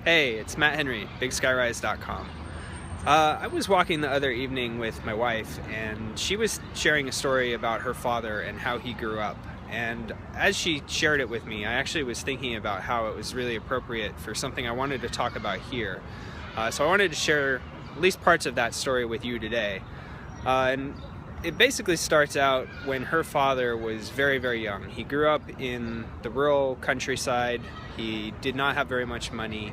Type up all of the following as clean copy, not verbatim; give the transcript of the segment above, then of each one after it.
Hey, it's Matt Henry, BigSkyRise.com. I was walking the other evening with my wife, and she was sharing a story about her father and how he grew up. And as she shared it with me, I actually was thinking about how it was really appropriate for something I wanted to talk about here. So I wanted to share at least parts of that story with you today. And it basically starts out when her father was very, very young. He grew up in the rural countryside. He did not have very much money.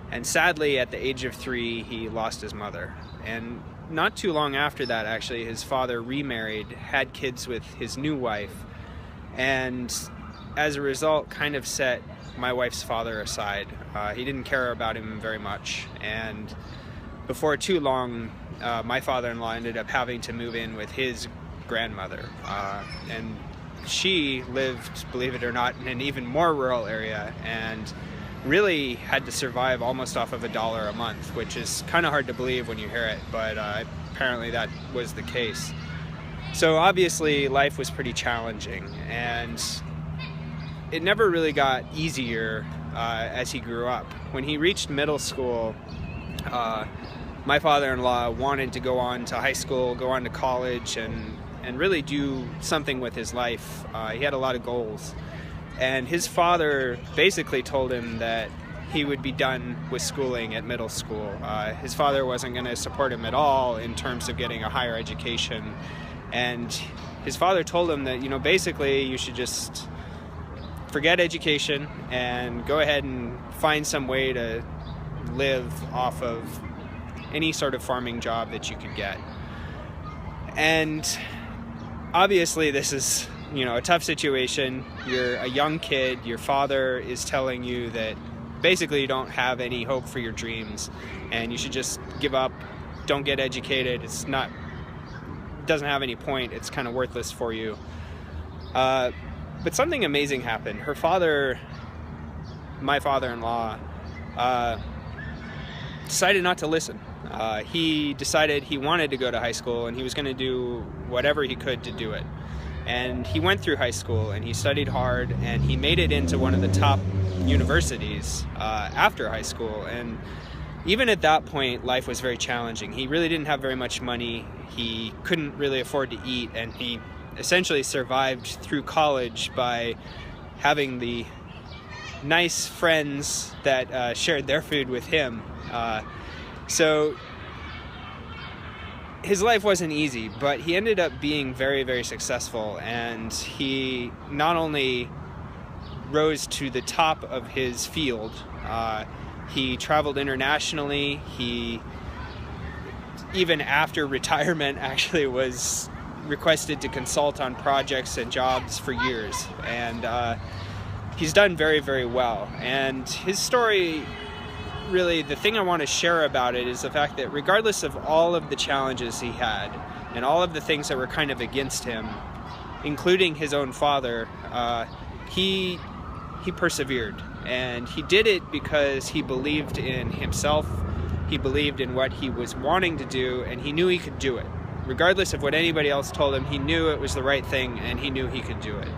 And sadly, at the age of 3, he lost his mother. And not too long after that, actually, his father remarried, had kids with his new wife, and as a result, kind of set my wife's father aside. He didn't care about him very much. And before too long, my father-in-law ended up having to move in with his grandmother. And she lived, believe it or not, in an even more rural area, and really had to survive almost off of $1 a month, which is kind of hard to believe when you hear it, but apparently that was the case. So obviously life was pretty challenging, and it never really got easier as he grew up. When he reached middle school, my father-in-law wanted to go on to high school, go on to college, and really do something with his life. He had a lot of goals. And his father basically told him that he would be done with schooling at middle school. His father wasn't going to support him at all in terms of getting a higher education. And his father told him that, basically you should just forget education and go ahead and find some way to live off of any sort of farming job that you could get. And obviously this is a tough situation. You're a young kid, your father is telling you that basically you don't have any hope for your dreams and you should just give up, don't get educated, doesn't have any point, it's kind of worthless for you. But something amazing happened. Her father, my father-in-law, decided not to listen. He decided he wanted to go to high school and he was going to do whatever he could to do it. And he went through high school and he studied hard and he made it into one of the top universities after high school. And even at that point, life was very challenging. He really didn't have very much money. He couldn't really afford to eat, and he essentially survived through college by having the nice friends that shared their food with him. So his life wasn't easy, but he ended up being very, very successful, and he not only rose to the top of his field, he traveled internationally. He, even after retirement, actually was requested to consult on projects and jobs for years, and he's done very, very well. And his story, really, the thing I want to share about it is the fact that regardless of all of the challenges he had and all of the things that were kind of against him, including his own father, he persevered. And he did it because he believed in himself, he believed in what he was wanting to do, and he knew he could do it. Regardless of what anybody else told him, he knew it was the right thing and he knew he could do it.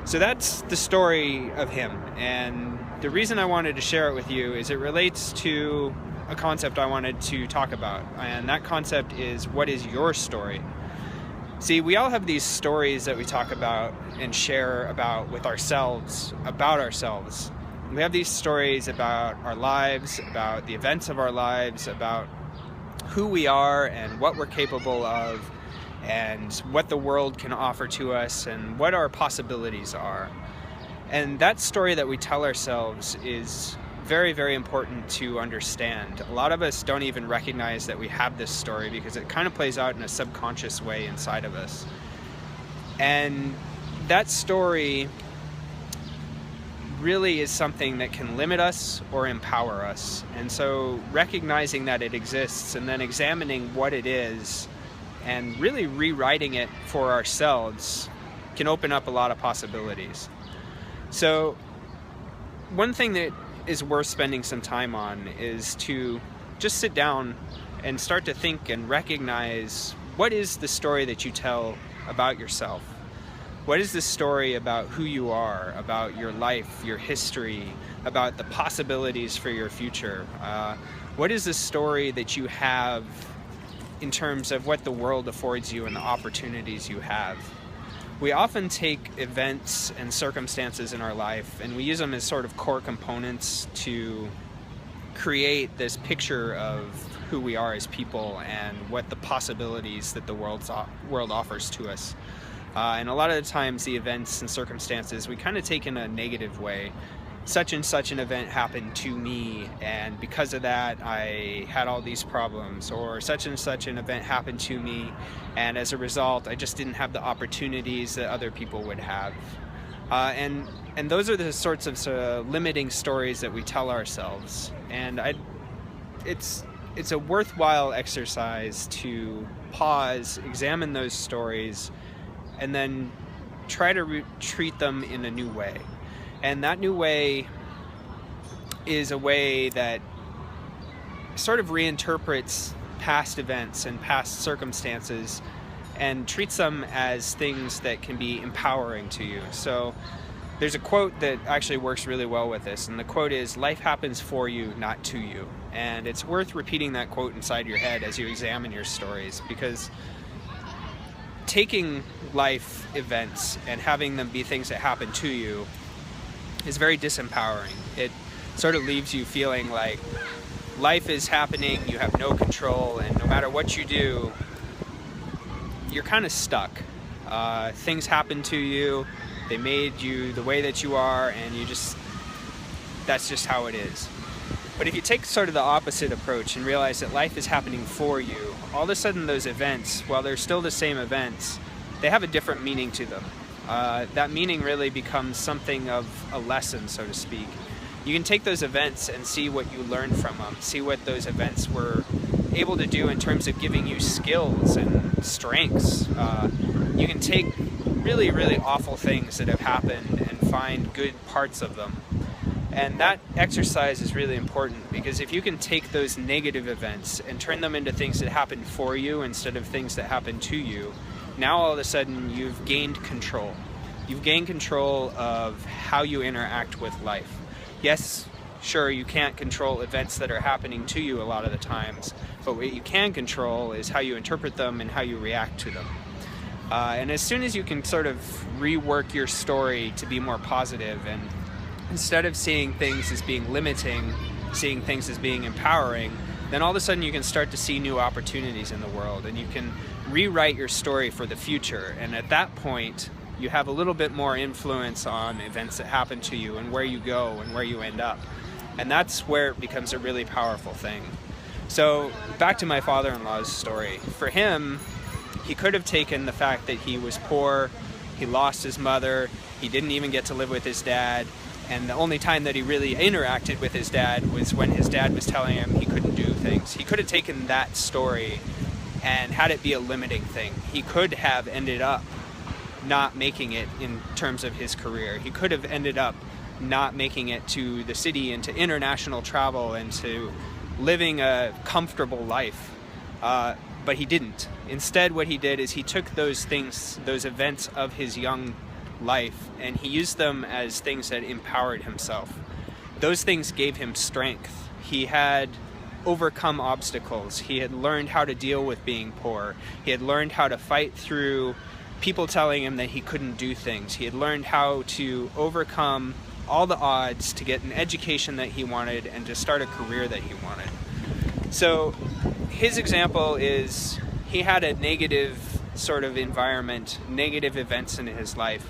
So that's the story of him, and the reason I wanted to share it with you is it relates to a concept I wanted to talk about, and that concept is, what is your story? See, we all have these stories that we talk about and share about with ourselves, about ourselves. We have these stories about our lives, about the events of our lives, about who we are and what we're capable of, and what the world can offer to us, and what our possibilities are. And that story that we tell ourselves is very, very important to understand. A lot of us don't even recognize that we have this story because it kind of plays out in a subconscious way inside of us. And that story really is something that can limit us or empower us. And so recognizing that it exists and then examining what it is and really rewriting it for ourselves can open up a lot of possibilities. So one thing that is worth spending some time on is to just sit down and start to think and recognize, what is the story that you tell about yourself? What is the story about who you are, about your life, your history, about the possibilities for your future. What is the story that you have in terms of what the world affords you and the opportunities you have? We often take events and circumstances in our life and we use them as sort of core components to create this picture of who we are as people and what the possibilities that the world offers to us. And a lot of the times the events and circumstances we kind of take in a negative way. Such and such an event happened to me, and because of that I had all these problems, or such and such an event happened to me and as a result I just didn't have the opportunities that other people would have. And those are the sorts of limiting stories that we tell ourselves, and it's a worthwhile exercise to pause, examine those stories, and then try to treat them in a new way. And that new way is a way that sort of reinterprets past events and past circumstances and treats them as things that can be empowering to you. So there's a quote that actually works really well with this, and the quote is, "Life happens for you, not to you." And it's worth repeating that quote inside your head as you examine your stories, because taking life events and having them be things that happen to you is very disempowering. It sort of leaves you feeling like life is happening, you have no control, and no matter what you do, you're kind of stuck. Things happen to you, they made you the way that you are, and that's just how it is. But if you take sort of the opposite approach and realize that life is happening for you, all of a sudden those events, while they're still the same events, they have a different meaning to them. That meaning really becomes something of a lesson, so to speak. You can take those events and see what you learned from them, see what those events were able to do in terms of giving you skills and strengths. You can take really, really awful things that have happened and find good parts of them. And that exercise is really important, because if you can take those negative events and turn them into things that happen for you instead of things that happen to you, now all of a sudden you've gained control. You've gained control of how you interact with life. Yes, sure, you can't control events that are happening to you a lot of the times, but what you can control is how you interpret them and how you react to them. And as soon as you can sort of rework your story to be more positive, and instead of seeing things as being limiting, seeing things as being empowering, then all of a sudden you can start to see new opportunities in the world, and you can rewrite your story for the future. And at that point, you have a little bit more influence on events that happen to you and where you go and where you end up. And that's where it becomes a really powerful thing. So back to my father-in-law's story. For him, he could have taken the fact that he was poor, he lost his mother, he didn't even get to live with his dad, and the only time that he really interacted with his dad was when his dad was telling him he couldn't do things. He could have taken that story and had it be a limiting thing. He could have ended up not making it in terms of his career. He could have ended up not making it to the city and to international travel and to living a comfortable life. But he didn't. Instead, what he did is he took those things, those events of his young life, and he used them as things that empowered himself. Those things gave him strength. He had overcome obstacles. He had learned how to deal with being poor. He had learned how to fight through people telling him that he couldn't do things. He had learned how to overcome all the odds to get an education that he wanted and to start a career that he wanted. So his example is he had a negative sort of environment, negative events in his life,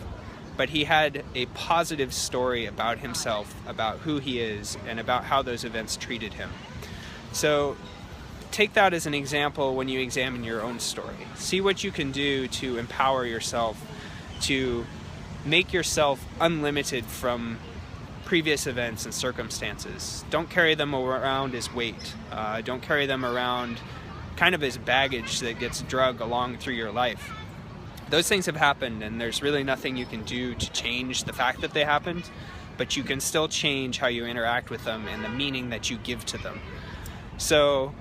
but he had a positive story about himself, about who he is, and about how those events treated him. So take that as an example when you examine your own story. See what you can do to empower yourself, to make yourself unlimited from previous events and circumstances. Don't carry them around as weight. Don't carry them around kind of as baggage that gets dragged along through your life. Those things have happened, and there's really nothing you can do to change the fact that they happened, but you can still change how you interact with them and the meaning that you give to them. So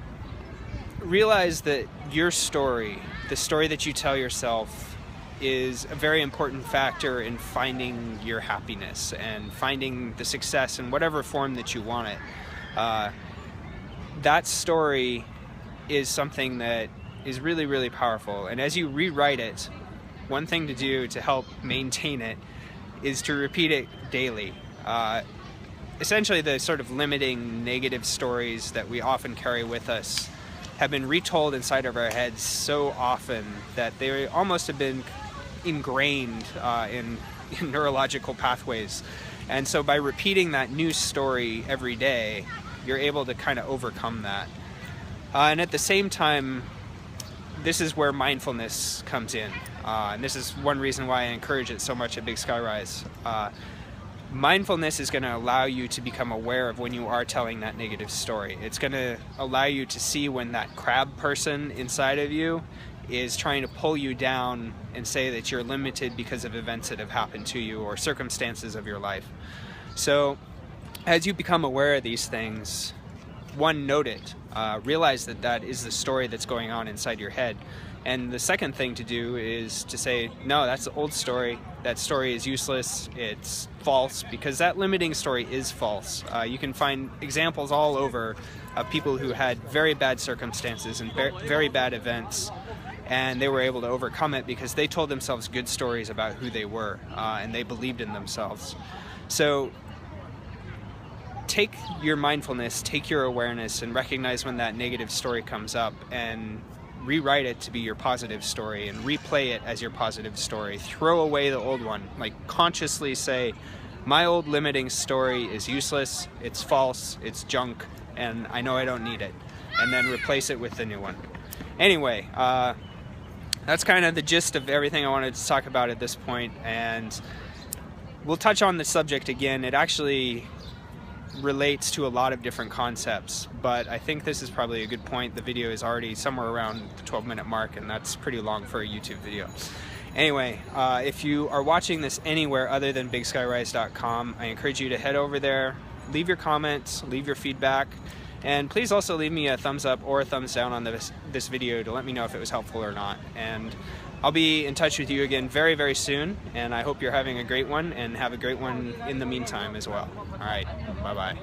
realize that your story, the story that you tell yourself, is a very important factor in finding your happiness and finding the success in whatever form that you want it. That story is something that is really, really powerful. And as you rewrite it, one thing to do to help maintain it is to repeat it daily. Essentially, the sort of limiting negative stories that we often carry with us have been retold inside of our heads so often that they almost have been ingrained in neurological pathways. And so by repeating that new story every day, you're able to kind of overcome that. And at the same time, this is where mindfulness comes in. And this is one reason why I encourage it so much at BigSkyRise. Mindfulness is going to allow you to become aware of when you are telling that negative story. It's going to allow you to see when that crab person inside of you is trying to pull you down and say that you're limited because of events that have happened to you or circumstances of your life. So as you become aware of these things, one, note it. Realize that that is the story that's going on inside your head. And the second thing to do is to say, no, that's an old story. That story is useless. It's false, because that limiting story is false. You can find examples all over of people who had very bad circumstances and very bad events, and they were able to overcome it because they told themselves good stories about who they were, and they believed in themselves. So take your mindfulness, take your awareness, and recognize when that negative story comes up, and rewrite it to be your positive story and replay it as your positive story. Throw away the old one. Like, consciously say, my old limiting story is useless, it's false, it's junk, and I know I don't need it. And then replace it with the new one. Anyway, that's kind of the gist of everything I wanted to talk about at this point, and we'll touch on the subject again. It actually relates to a lot of different concepts, but I think this is probably a good point. The video is already somewhere around the 12-minute mark, and that's pretty long for a YouTube video. Anyway, if you are watching this anywhere other than BigSkyRise.com, I encourage you to head over there, leave your comments, leave your feedback, and please also leave me a thumbs up or a thumbs down on this video to let me know if it was helpful or not. And I'll be in touch with you again very, very soon, and I hope you're having a great one, and have a great one in the meantime as well. All right, bye-bye.